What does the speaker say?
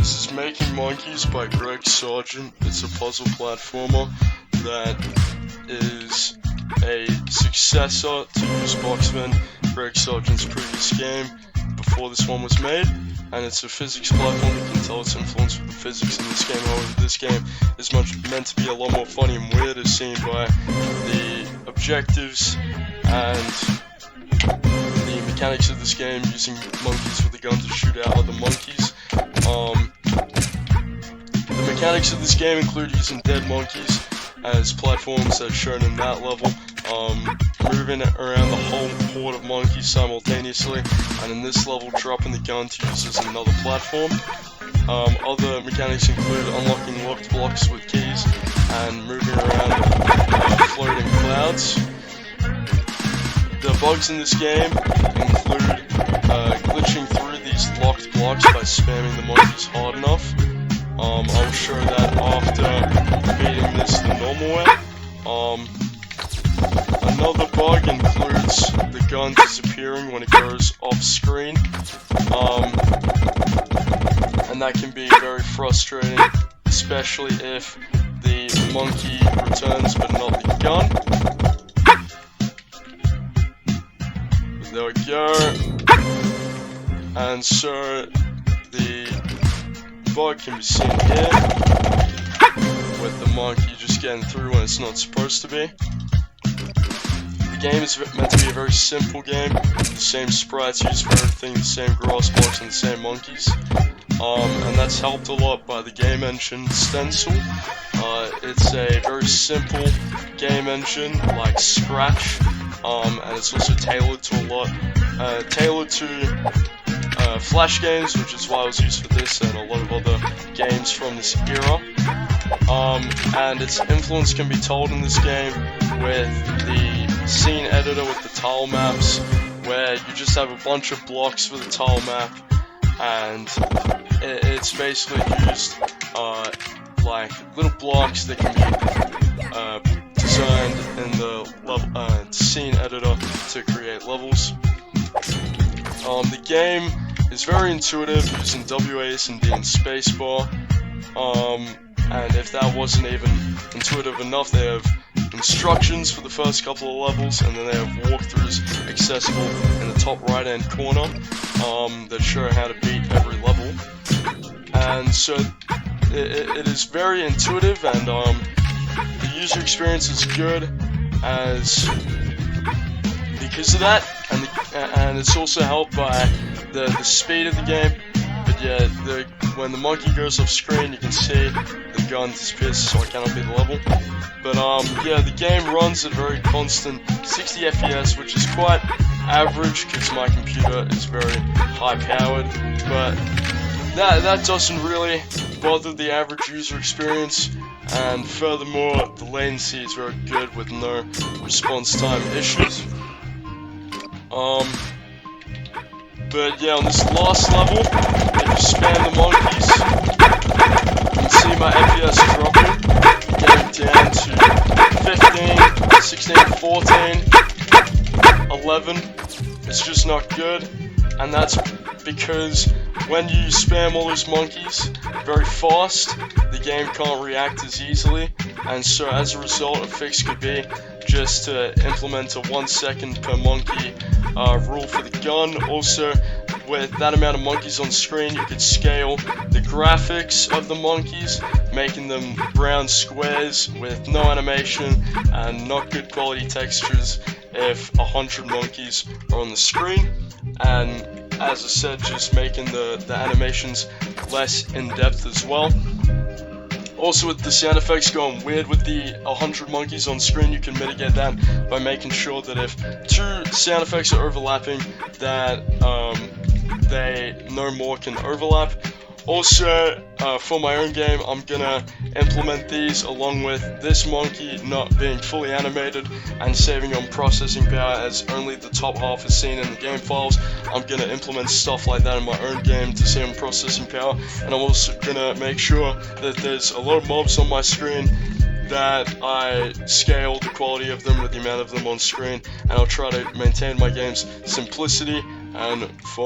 This is Making Monkeys by Greg Sargent. It's a puzzle platformer that is a successor to Boxman, Greg Sargent's previous game before this one was made, and it's a physics platform. You can tell its influence with the physics in this game. However, this game is meant to be a lot more funny and weird, as seen by the objectives and the mechanics of this game, using monkeys with a gun to shoot out other monkeys. The mechanics of this game include using dead monkeys as platforms as shown in that level, moving around the whole horde of monkeys simultaneously, and in this level dropping the gun to use as another platform. Other mechanics include unlocking locked blocks with keys and moving around floating clouds. The bugs in this game include glitching through these locked blocks by spamming the monkeys hard enough. I'll show that after beating this the normal way. Another bug includes the gun disappearing when it goes off screen, and that can be very frustrating, especially if the monkey returns but not the gun. There we go. And so the bug can be seen here, with the monkey just getting through when it's not supposed to be. The game is meant to be a very simple game, the same sprites used for everything, the same grass blocks and the same monkeys. And that's helped a lot by the game engine Stencil. It's a very simple game engine like Scratch, and it's also tailored to Flash games, which is why it was used for this and a lot of other games from this era. And its influence can be told in this game with the scene editor with the tile maps, where you just have a bunch of blocks for the tile map, and it's basically used like little blocks that can be designed in the scene editor to create levels. The game is very intuitive, using WASD and spacebar, and if that wasn't even intuitive enough, they have instructions for the first couple of levels, and then they have walkthroughs accessible in the top right hand corner that show how to beat every level. And so it is very intuitive, and the user experience is good because of that, and it's also helped by the speed of the game. But yeah, when the monkey goes off screen, you can see the gun disappears, so I cannot beat the level. But yeah, the game runs at very constant 60 FPS, which is quite average because my computer is very high powered. But that doesn't really bother the average user experience, and furthermore, the latency is very good with no response time issues. But yeah, on this last level, if you spam the monkeys, you can see my FPS dropping, getting down to 15, 16, 14, 11. It's just not good, and that's because when you spam all those monkeys very fast, the game can't react as easily, and so as a result, a fix could be just to implement a 1 second per monkey rule for the gun. Also, with that amount of monkeys on screen, you could scale the graphics of the monkeys, making them brown squares with no animation and not good quality textures if 100 monkeys are on the screen. And as I said, just making the animations less in-depth as well. Also, with the sound effects going weird with the 100 monkeys on screen, you can mitigate that by making sure that if two sound effects are overlapping, that they no more can overlap. Also, for my own game, I'm gonna implement these along with this monkey not being fully animated and saving on processing power, as only the top half is seen in the game files. I'm gonna implement stuff like that in my own game to save on processing power, and I'm also gonna make sure that there's a lot of mobs on my screen that I scale the quality of them with the amount of them on screen, and I'll try to maintain my game's simplicity and fun.